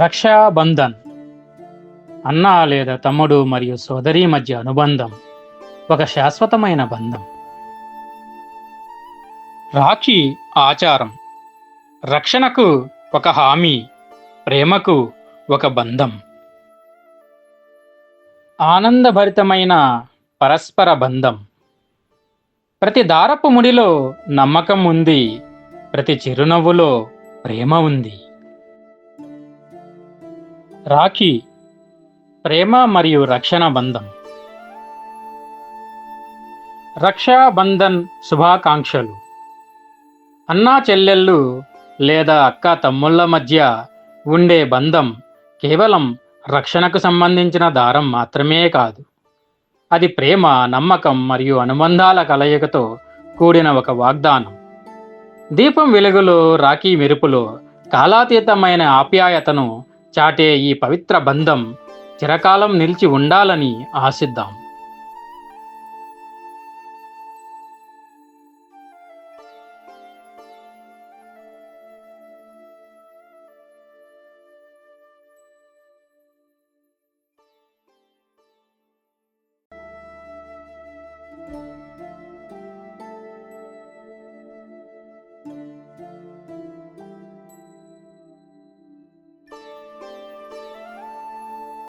రక్షాబంధన్ అన్న లేదా తమ్ముడు మరియు సోదరి మధ్య అనుబంధం ఒక శాశ్వతమైన బంధం. రాఖీ ఆచారం, రక్షణకు ఒక హామీ, ప్రేమకు ఒక బంధం. ఆనందభరితమైన పరస్పర బంధం. ప్రతి దారపు ముడిలో నమ్మకం ఉంది, ప్రతి చిరునవ్వులో ప్రేమ ఉంది. రాఖీ ప్రేమ మరియు రక్షణ బంధం. రక్షాబంధన్ శుభాకాంక్షలు. అన్నా చెల్లెళ్ళు లేదా అక్క తమ్ముళ్ళ మధ్య ఉండే బంధం కేవలం రక్షణకు సంబంధించిన దారం మాత్రమే కాదు. అది ప్రేమ, నమ్మకం మరియు అనుబంధాల కలయికతో కూడిన ఒక వాగ్దానం. దీపం వెలుగులో, రాఖీ మెరుపులో కాలాతీతమైన ఆప్యాయతను చాటే ఈ పవిత్ర బంధం చిరకాలం నిలిచి ఉండాలని ఆశిద్దాం.